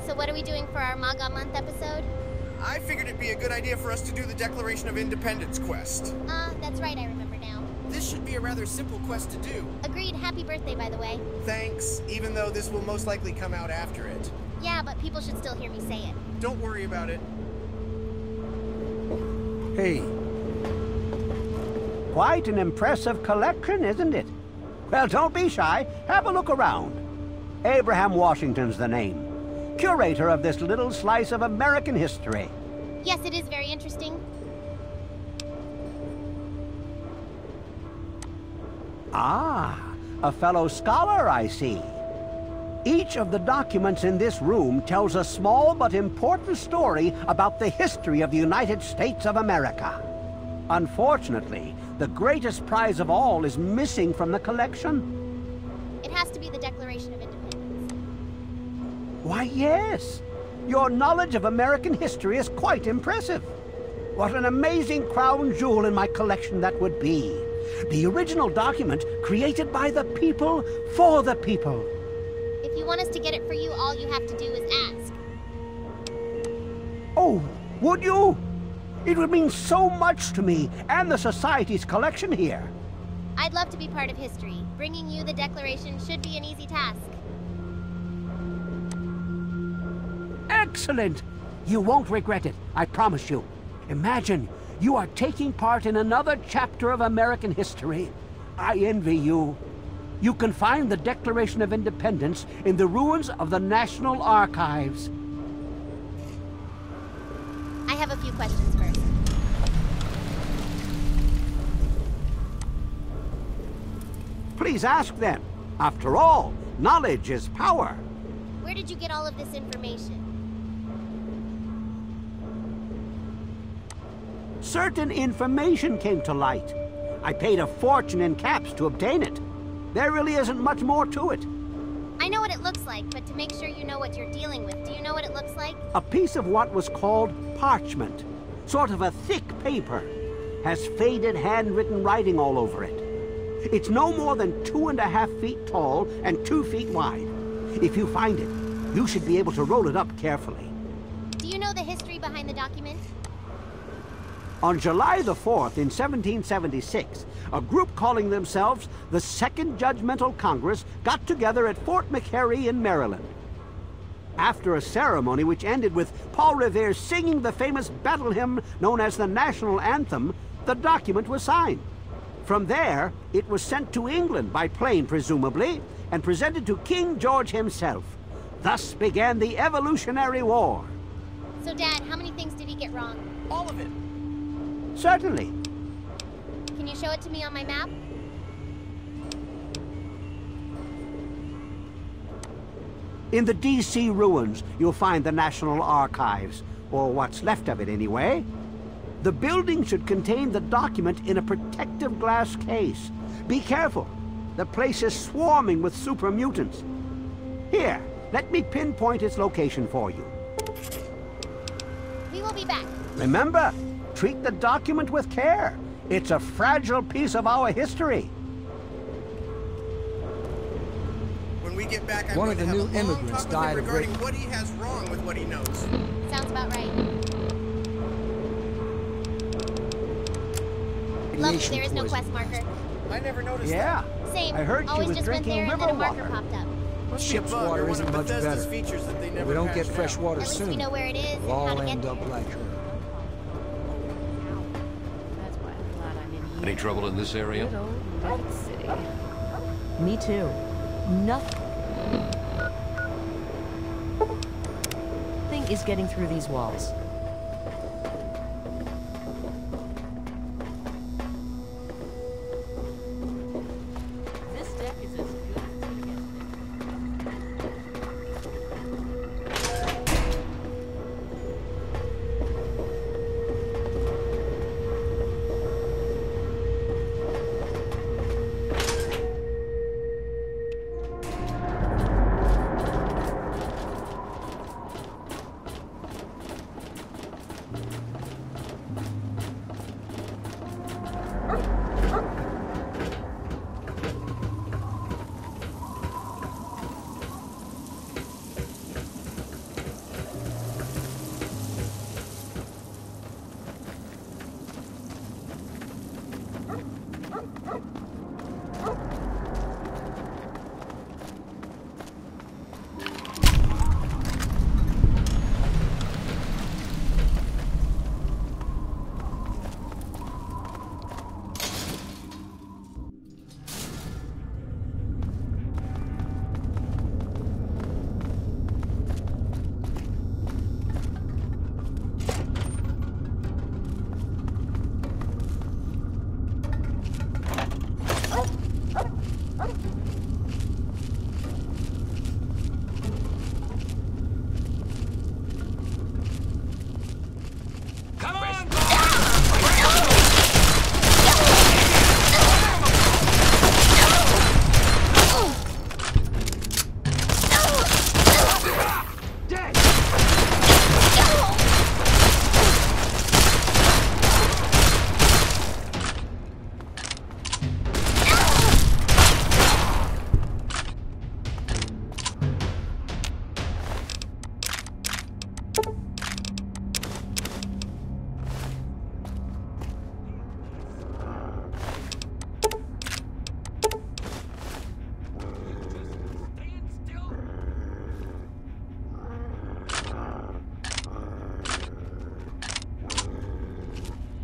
So what are we doing for our MAGA month episode? I figured it'd be a good idea for us to do the Declaration of Independence quest. That's right, I remember now. This should be a rather simple quest to do. Agreed. Happy birthday, by the way. Thanks, even though this will most likely come out after it. Yeah, but people should still hear me say it. Don't worry about it. Hey. Quite an impressive collection, isn't it? Well, don't be shy. Have a look around. Abraham Washington's the name. Curator of this little slice of American history. Yes, it is very interesting. Ah, a fellow scholar, I see. Each of the documents in this room tells a small but important story about the history of the United States of America. Unfortunately, the greatest prize of all is missing from the collection. It has to be the Declaration of Independence. Why, yes. Your knowledge of American history is quite impressive. What an amazing crown jewel in my collection that would be. The original document created by the people for the people. If you want us to get it for you, all you have to do is ask. Oh, would you? It would mean so much to me and the Society's collection here. I'd love to be part of history. Bringing you the Declaration should be an easy task. Excellent! You won't regret it, I promise you. Imagine, you are taking part in another chapter of American history. I envy you. You can find the Declaration of Independence in the ruins of the National Archives. I have a few questions first. Please ask them. After all, knowledge is power. Where did you get all of this information? Certain information came to light. I paid a fortune in caps to obtain it. There really isn't much more to it. I know what it looks like, but to make sure you know what you're dealing with, do you know what it looks like? A piece of what was called parchment. Sort of a thick paper. Has faded handwritten writing all over it. It's no more than 2.5 feet tall and 2 feet wide. If you find it, you should be able to roll it up carefully. Do you know the history behind the document? On July the 4th in 1776, a group calling themselves the Second Judgmental Congress got together at Fort McHenry in Maryland. After a ceremony which ended with Paul Revere singing the famous battle hymn known as the National Anthem, the document was signed. From there, it was sent to England by plane, presumably, and presented to King George himself. Thus began the Evolutionary War. So, Dad, how many things did he get wrong? All of it. Certainly. Can you show it to me on my map? In the D.C. ruins, you'll find the National Archives, or what's left of it anyway. The building should contain the document in a protective glass case. Be careful. The place is swarming with super mutants. Here, let me pinpoint its location for you. We will be back. Remember, treat the document with care. It's a fragile piece of our history. When we get back, I'm One going of to the have new a long immigrants talk with him died of regarding rape. what he has wrong with what he knows. Sounds about right. Lovely, Radiation there is no poisoning. quest marker. I never noticed Yeah. Same. I heard she Always was just went drinking there and then a river marker water. popped up. that. Must be a Ship's bug or water one isn't of much Bethesda's better. features that they If never we don't get hashed fresh out. water At least soon, we know where it is and we'll how all to get end up there. like her. That's why I'm glad I'm in here. Any trouble in this area? Good old Night City. Me too. Nothing is getting through these walls. This deck is as good as it's gonna get.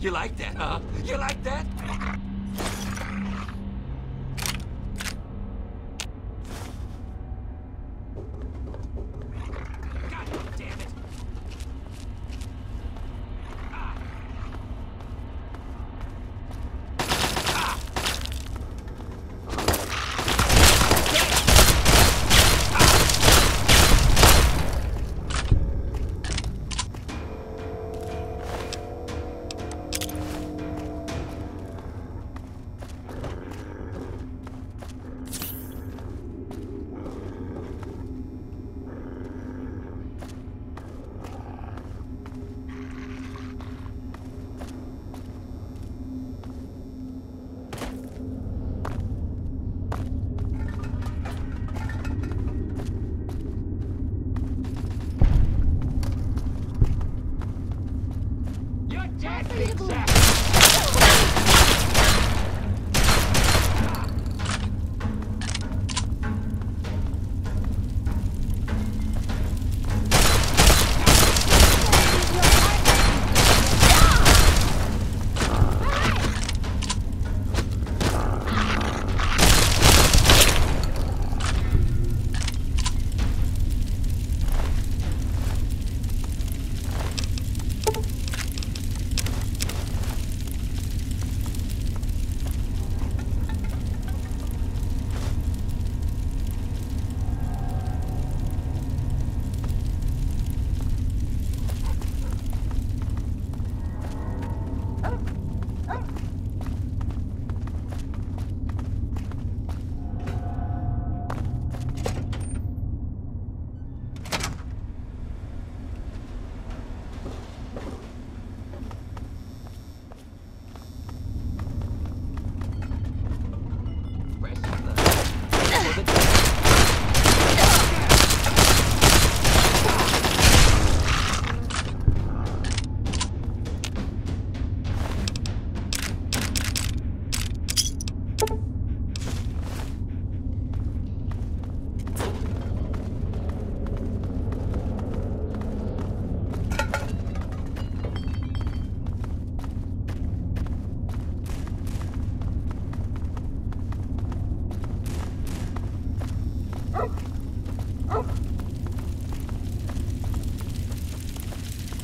You like that, huh? You like that? God damn it! You're dead, Big Zach!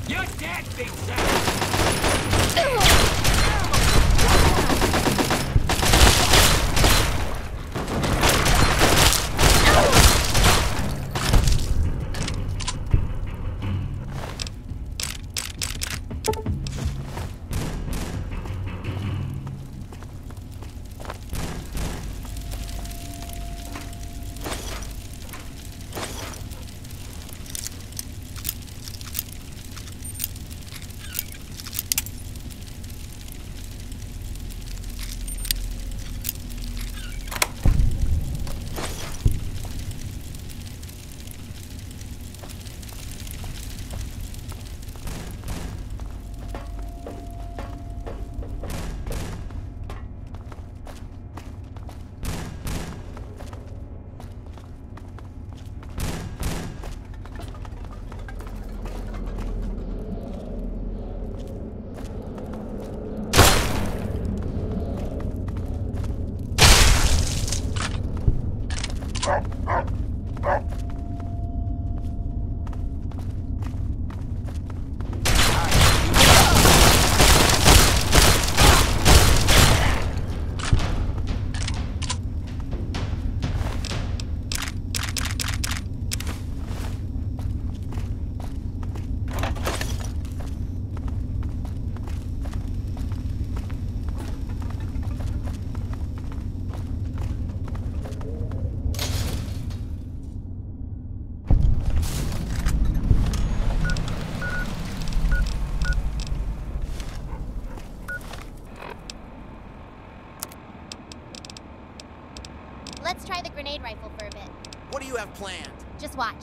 You're dead, Big Zach! Let's try the grenade rifle for a bit. What do you have planned? Just watch.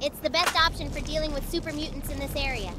It's the best option for dealing with super mutants in this area.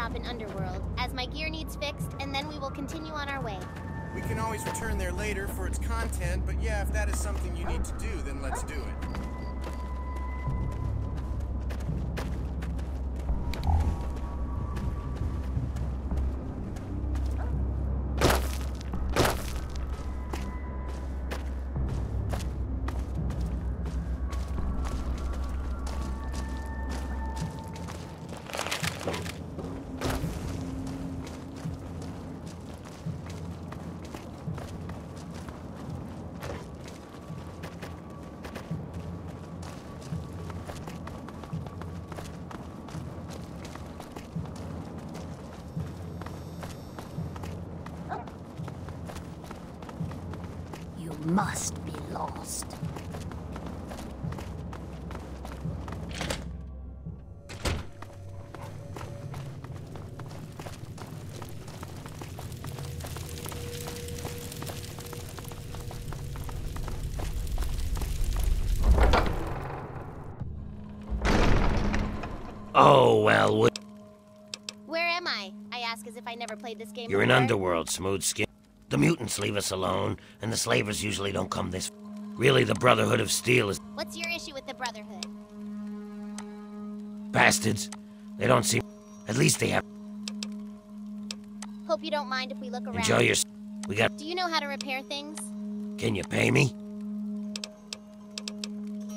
stop in Underworld, as my gear needs fixed, and then we will continue on our way. We can always return there later for its content, but yeah, if that is something you need to do, then let's do it. You must be lost. Oh, well, Where am I? I ask as if I never played this game you're in before. Underworld, smooth skin. The mutants leave us alone, and the slavers usually don't come this... Really, the Brotherhood of Steel is... What's your issue with the Brotherhood? bastards. They don't seem... At least they have... Hope you don't mind if we look around. Enjoy your... We got... Do you know how to repair things? Can you pay me?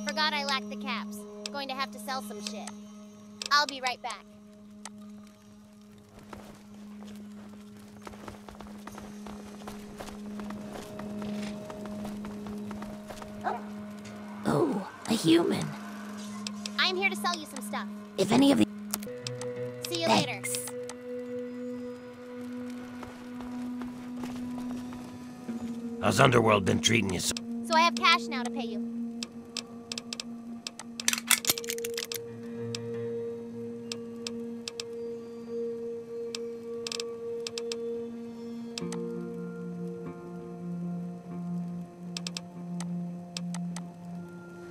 Forgot I lack the caps. Going to have to sell some shit. I'll be right back. Oh, a human. I'm here to sell you some stuff. If any of the... See you later. Thanks. How's Underworld been treating you? So I have cash now to pay you.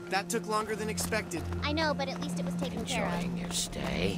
That took longer than expected. I know, but at least it was taken care of. Enjoying your stay?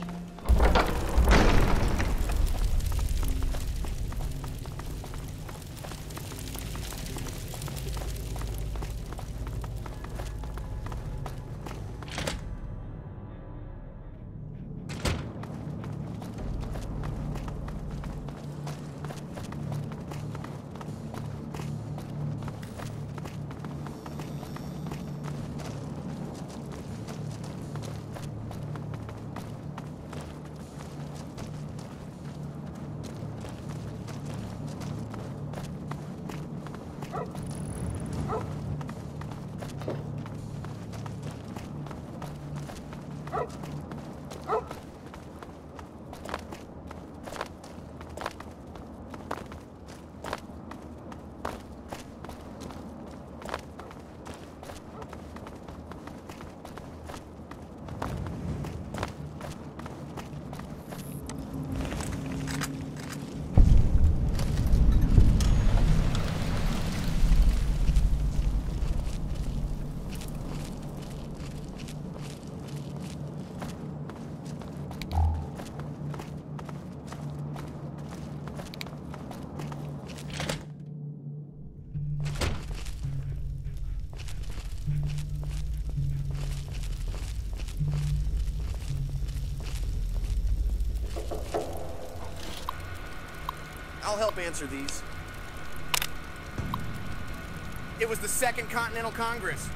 I'll help answer these. It was the Second Continental Congress.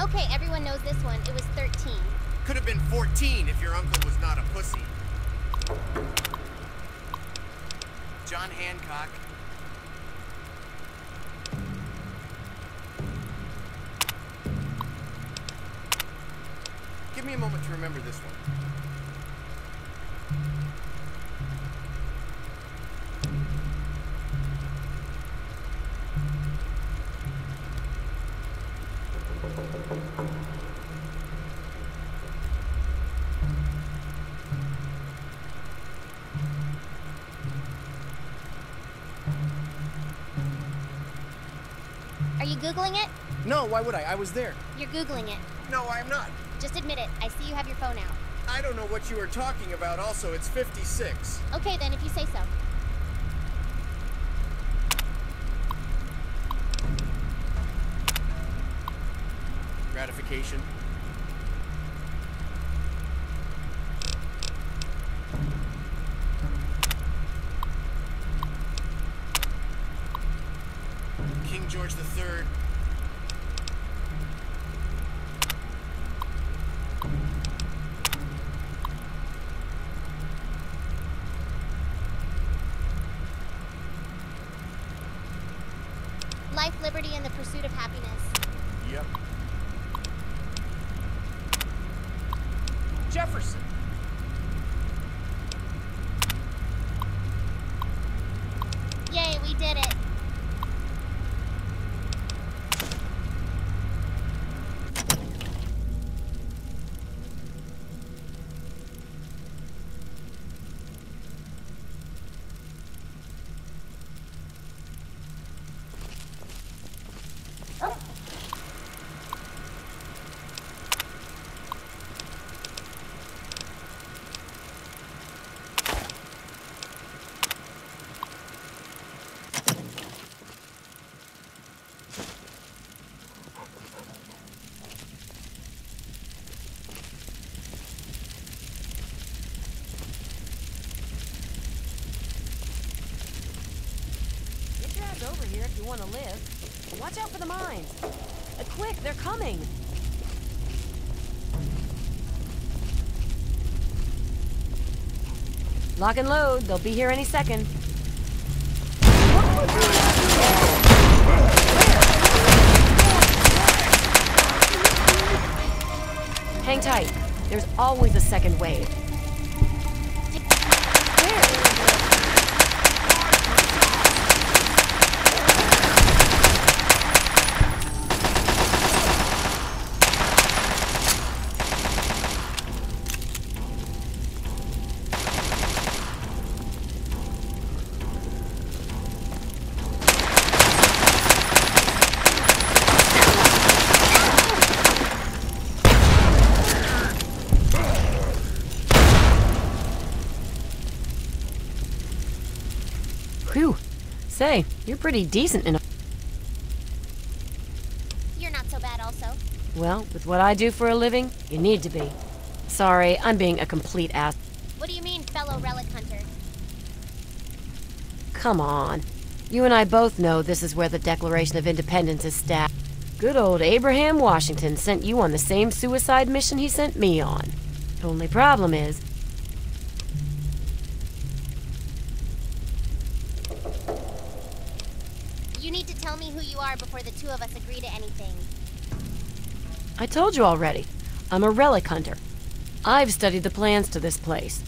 Okay, everyone knows this one. It was 13. Could have been 14 if your uncle was not a pussy. John Hancock. Give me a moment to remember this one. Are you Googling it? No, why would I? I was there. You're Googling it. No, I'm not. Just admit it. I see you have your phone out. I don't know what you were talking about. Also, it's 56. Okay then, if you say so. Gratification. King George III. Life, liberty, and the pursuit of happiness. Yep. Jefferson. Yay, we did it. Get your ass over here if you want to live. Watch out for the mines. Quick, they're coming. Lock and load. They'll be here any second. Hang tight. There's always a second wave. Whew. Say, you're pretty decent in a... You're not so bad also. Well, with what I do for a living, you need to be. Sorry, I'm being a complete ass. What do you mean, fellow relic hunter? Come on. You and I both know this is where the Declaration of Independence is stashed. Good old Abraham Washington sent you on the same suicide mission he sent me on. Only problem is... You need to tell me who you are before the two of us agree to anything. I told you already. I'm a relic hunter. I've studied the plans to this place.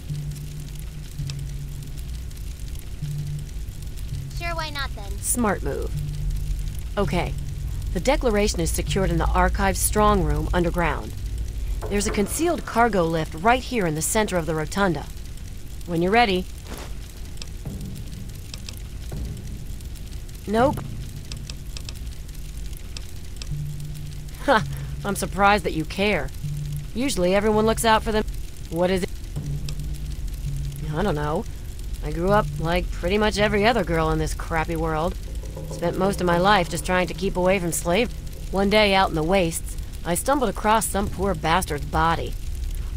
Sure, why not then? Smart move. Okay. The Declaration is secured in the Archive's strong room underground. There's a concealed cargo lift right here in the center of the rotunda. When you're ready... Nope. Ha! I'm surprised that you care. Usually everyone looks out for them. What is it? I don't know. I grew up like pretty much every other girl in this crappy world. Spent most of my life just trying to keep away from slavery. One day out in the wastes, I stumbled across some poor bastard's body.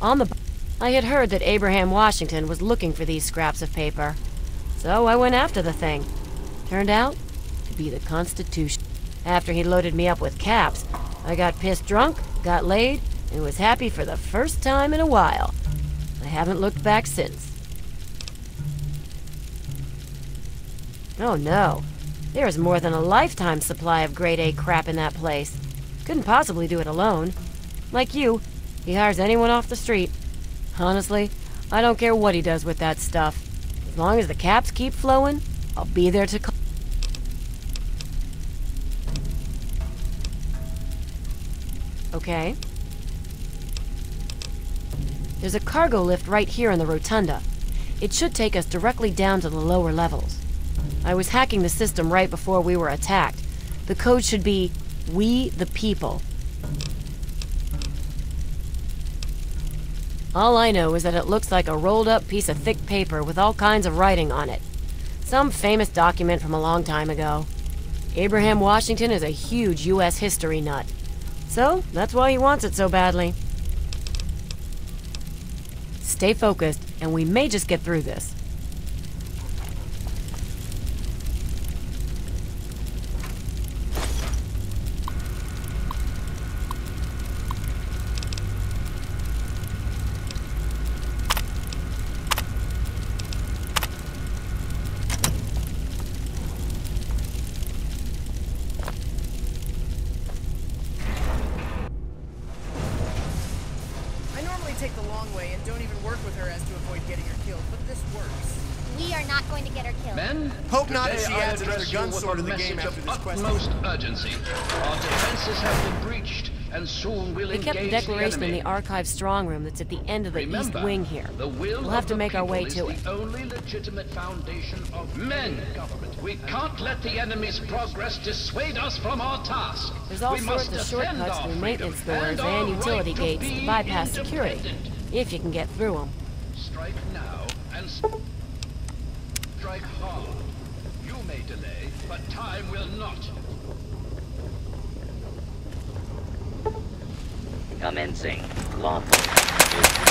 On the I had heard that Abraham Washington was looking for these scraps of paper. So I went after the thing. Turned out to be the Constitution. After he loaded me up with caps, I got pissed drunk, got laid, and was happy for the first time in a while. I haven't looked back since. Oh no. There is more than a lifetime supply of grade A crap in that place. Couldn't possibly do it alone. Like you, he hires anyone off the street. Honestly, I don't care what he does with that stuff. As long as the caps keep flowing, I'll be there to... Okay. There's a cargo lift right here in the rotunda. It should take us directly down to the lower levels. I was hacking the system right before we were attacked. The code should be We the people. All I know is that it looks like a rolled-up piece of thick paper with all kinds of writing on it. Some famous document from a long time ago. Abraham Washington is a huge U.S. history nut. So, that's why he wants it so badly. Stay focused, and we may just get through this. I normally take the long way and don't even work with her as to avoid getting her killed, but this works. We are not going to get her killed. Men, Hope not that today she I adds another address gun you with sword a to the game message after of this quest. utmost urgency. Our defenses have been breached, and soon we'll We kept the engage declaration the in enemy. the archive strong room that's at the end of the Remember, east wing here. the will We'll have of to the make our way people to is it. the only legitimate foundation of men. Government. We can't let the enemy's progress dissuade us from our task. There's all We sorts must of defend shortcuts our through freedom maintenance doors our and utility right to gates be to bypass security, independent. if you can get through them. Strike now and strike hard. You may delay, but time will not. Commencing. Lawful.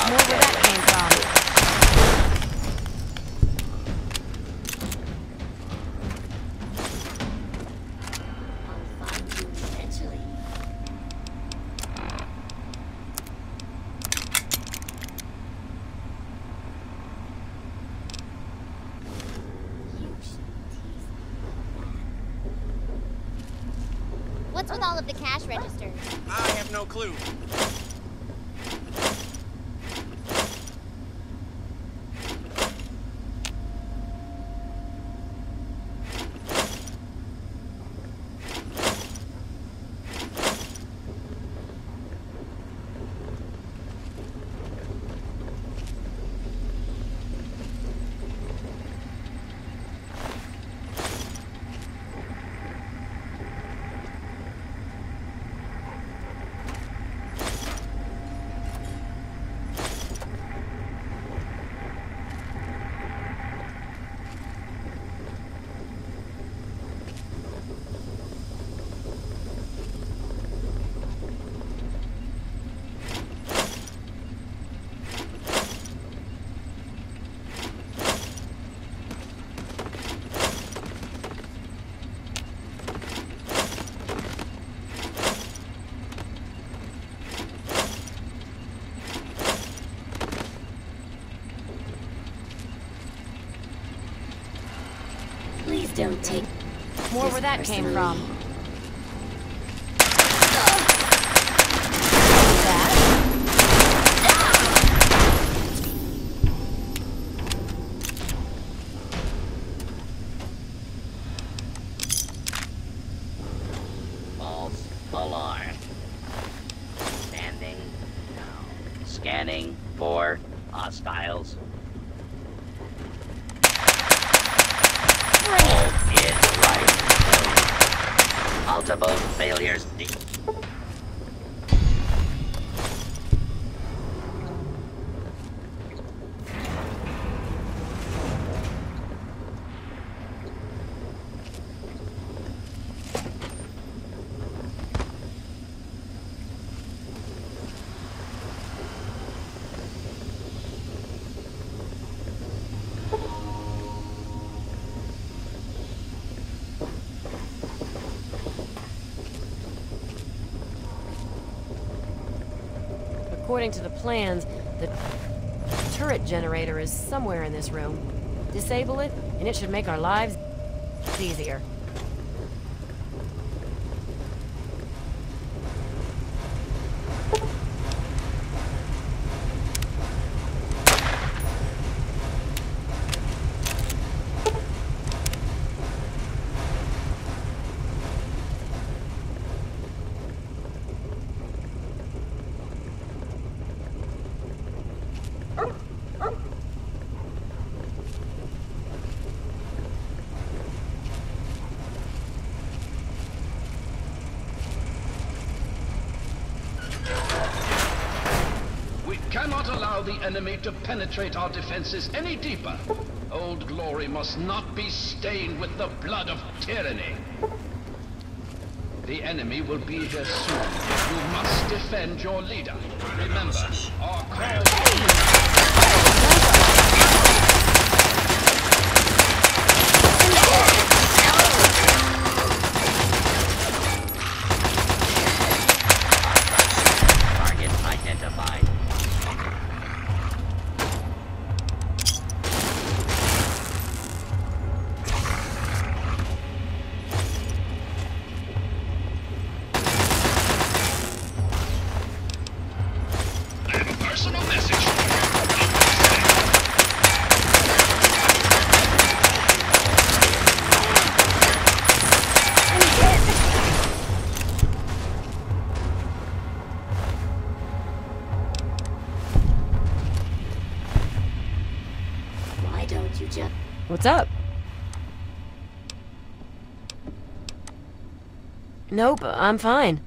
More where that came from. I'll find you eventually. You should tease What's with all of the cash registers? I have no clue. Please don't take More where that came from. False alarm. Standing. Now. Scanning for hostiles. All is right. Multiple failures. According to the plans, the turret generator is somewhere in this room. Disable it, and it should make our lives easier. enemy to penetrate our defenses any deeper. Old Glory must not be stained with the blood of tyranny. The enemy will be here soon. You must defend your leader. Remember, our Target identified. I have a personal message. Why don't you just... What's up? Nope, I'm fine.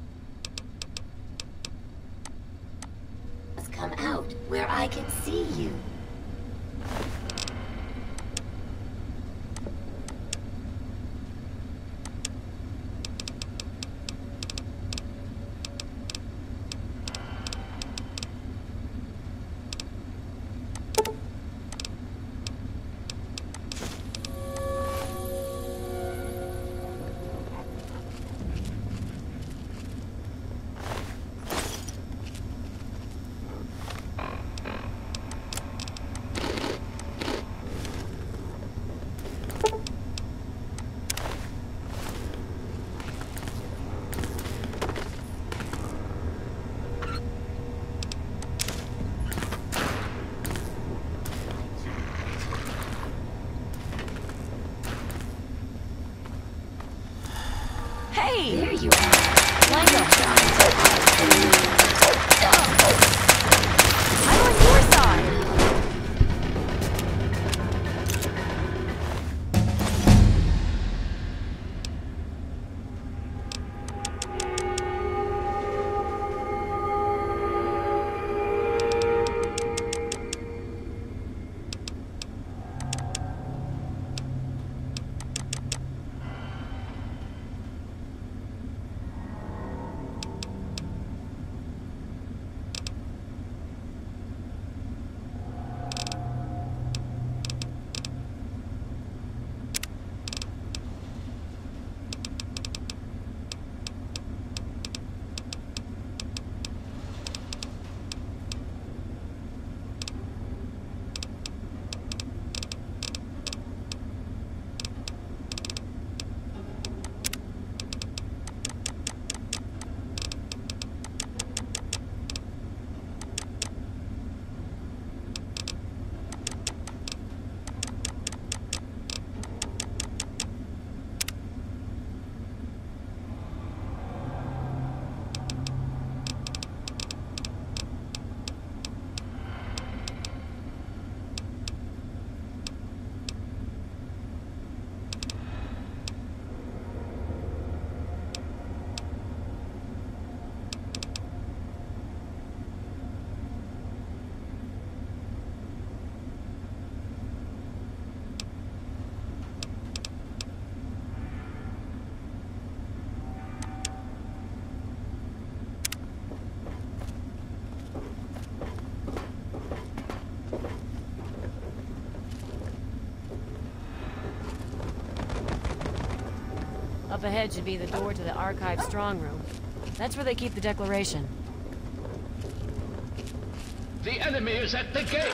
come out where I can see you? Hey! There you are. Blanco, I'm I'm on your side! Up ahead should be the door to the archive strong room. That's where they keep the Declaration. The enemy is at the gate.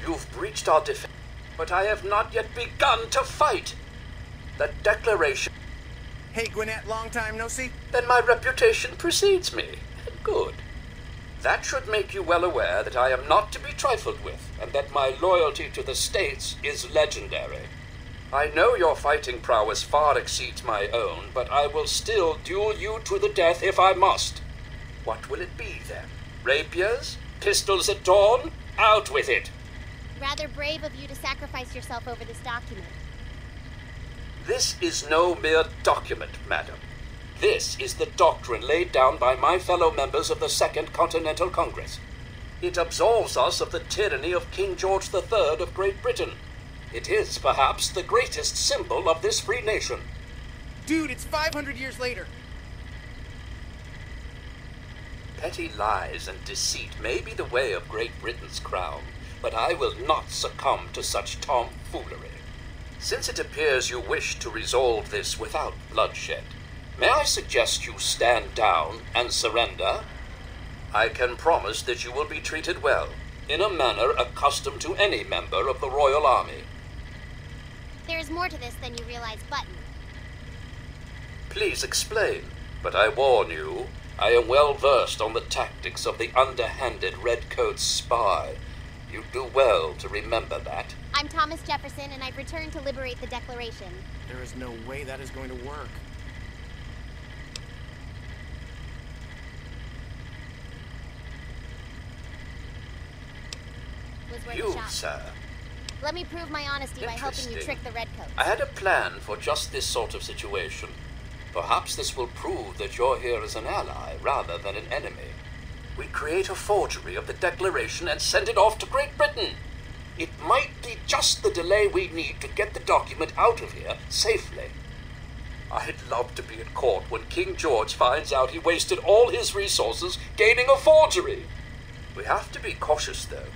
You've breached our defense, but I have not yet begun to fight. The Declaration. Hey, Gwinnett, long time no see? Then my reputation precedes me. Good. That should make you well aware that I am not to be trifled with, and that my loyalty to the States is legendary. I know your fighting prowess far exceeds my own, but I will still duel you to the death if I must. What will it be, then? Rapiers? Pistols at dawn? Out with it! Rather brave of you to sacrifice yourself over this document. This is no mere document, madam. This is the doctrine laid down by my fellow members of the Second Continental Congress. It absolves us of the tyranny of King George III of Great Britain. It is, perhaps, the greatest symbol of this free nation. Dude, it's 500 years later. Petty lies and deceit may be the way of Great Britain's crown, but I will not succumb to such tomfoolery. Since it appears you wish to resolve this without bloodshed, may I suggest you stand down and surrender? I can promise that you will be treated well, in a manner accustomed to any member of the Royal Army. There is more to this than you realize, Button. Please explain, but I warn you, I am well versed on the tactics of the underhanded Redcoat spy. You do well to remember that. I'm Thomas Jefferson, and I've returned to liberate the Declaration. There is no way that is going to work. Was worth a You, shot. sir. Let me prove my honesty by helping you Interesting. trick the Redcoats. I had a plan for just this sort of situation. Perhaps this will prove that you're here as an ally rather than an enemy. We create a forgery of the Declaration and send it off to Great Britain. It might be just the delay we need to get the document out of here safely. I'd love to be at court when King George finds out he wasted all his resources gaining a forgery. We have to be cautious, though.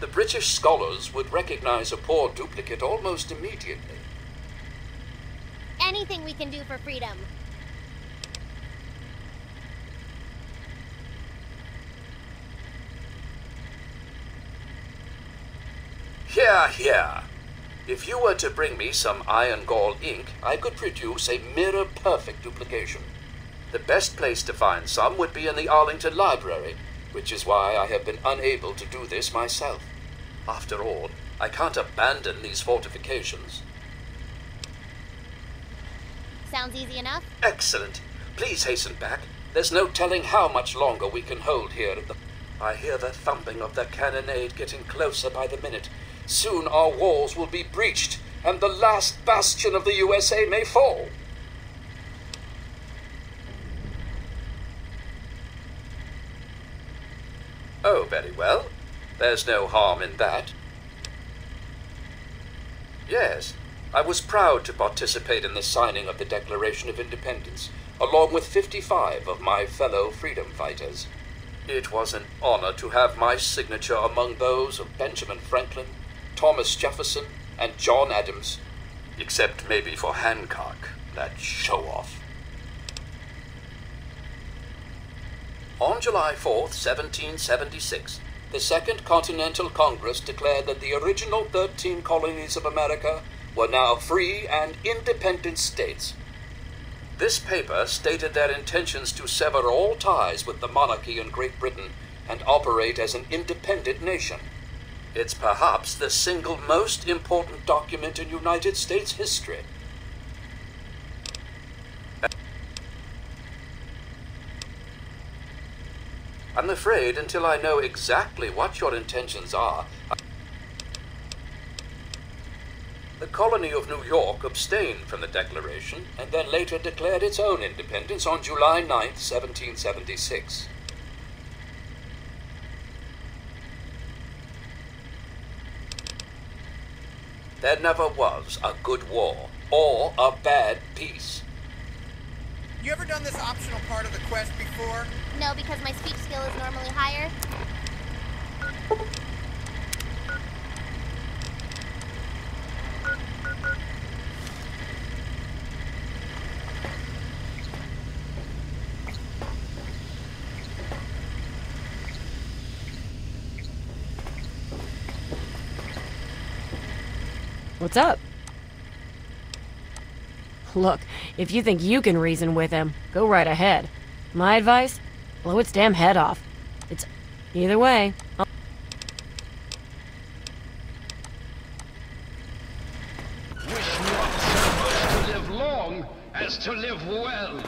The British scholars would recognize a poor duplicate almost immediately. Anything we can do for freedom. Here. If you were to bring me some iron gall ink, I could produce a mirror-perfect duplication. The best place to find some would be in the Arlington Library, which is why I have been unable to do this myself. After all, I can't abandon these fortifications. Sounds easy enough? Excellent. Please hasten back. There's no telling how much longer we can hold here at the... I hear the thumping of the cannonade getting closer by the minute. Soon our walls will be breached, and the last bastion of the USA may fall. Oh, very well. There's no harm in that. Yes, I was proud to participate in the signing of the Declaration of Independence, along with 55 of my fellow freedom fighters. It was an honor to have my signature among those of Benjamin Franklin, Thomas Jefferson, and John Adams, except maybe for Hancock, that show-off. On July 4th, 1776, the Second Continental Congress declared that the original 13 colonies of America were now free and independent states. This paper stated their intentions to sever all ties with the monarchy in Great Britain and operate as an independent nation. It's perhaps the single most important document in United States history. I'm afraid until I know exactly what your intentions are, the colony of New York abstained from the Declaration and then later declared its own independence on July 9th, 1776. There never was a good war or a bad peace. You ever done this optional part of the quest before? No, because my speech skill is normally higher. What's up? Look, if you think you can reason with him, go right ahead. My advice? Blow its damn head off. It's... either way. Wish not so much to live long as to live well.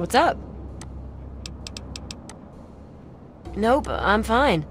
What's up? Nope, I'm fine.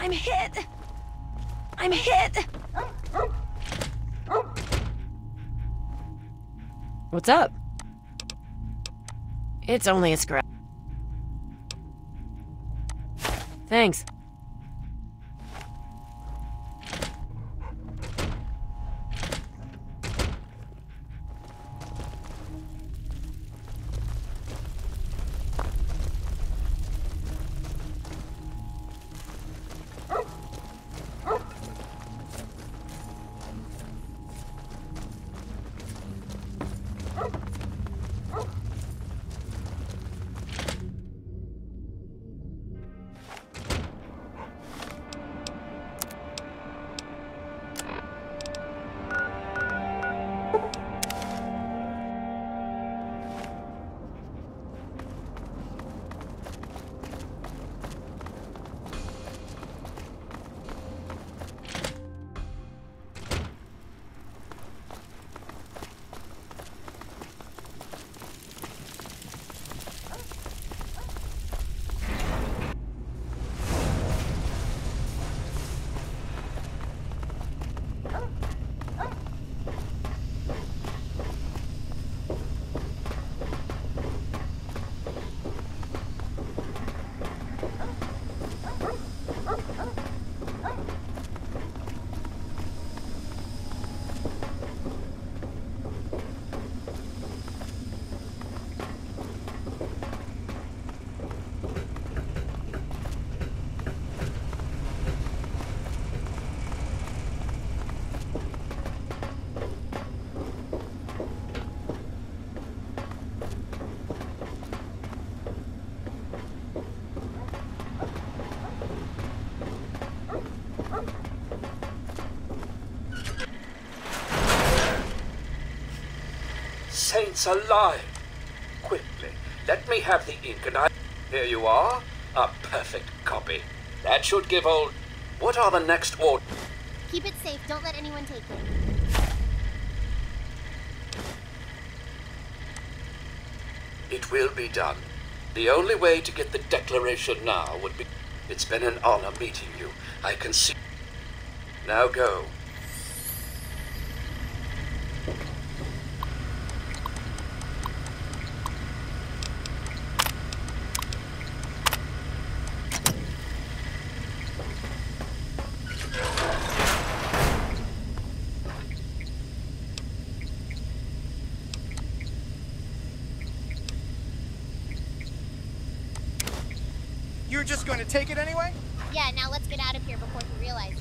I'm hit! I'm hit! What's up? It's only a scratch. Thanks. It's alive. Quickly, let me have the ink and I... Here you are. A perfect copy. That should give old... What are the next orders? Keep it safe. Don't let anyone take it. It will be done. The only way to get the declaration now would be... It's been an honor meeting you. I can see... Now go. You're just going to take it anyway? Yeah, now let's get out of here before he realizes.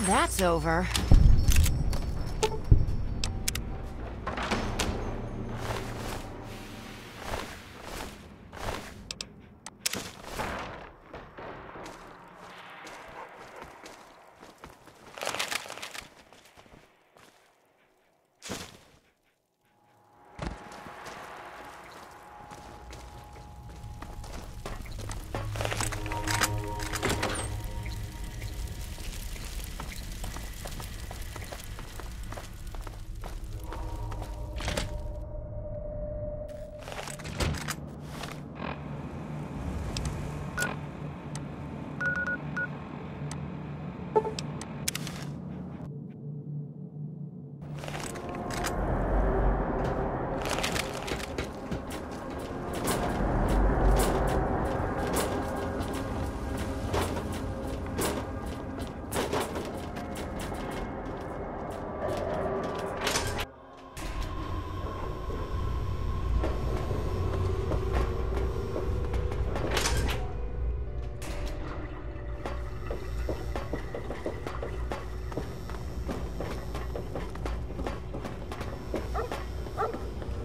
That's over.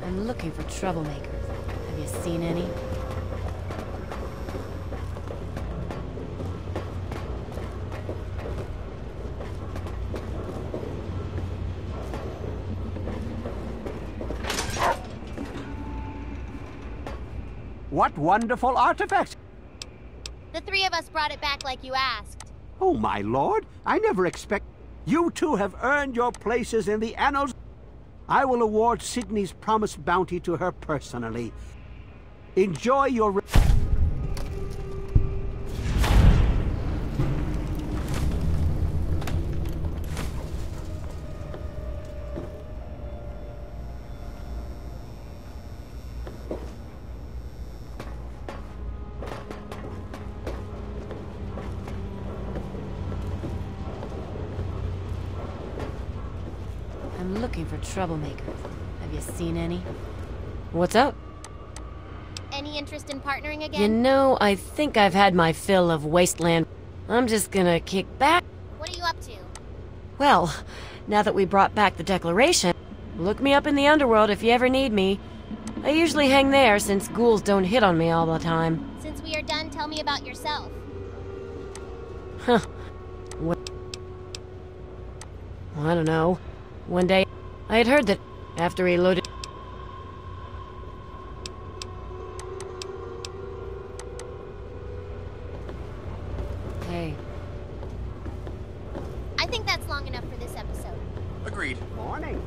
I'm looking for troublemakers. Have you seen any? What wonderful artifacts! The three of us brought it back like you asked. Oh, my lord, I never expect... You two have earned your places in the annals. I will award Sydney's promised bounty to her personally. Enjoy your... I'm looking for troublemakers. Have you seen any? What's up? Any interest in partnering again? You know, I think I've had my fill of wasteland. I'm just gonna kick back. What are you up to? Well, now that we brought back the Declaration, look me up in the underworld if you ever need me. I usually hang there since ghouls don't hit on me all the time. Since we are done, tell me about yourself. Huh. I don't know. One day, I had heard that after he loaded... Hey. I think that's long enough for this episode. Agreed. Morning.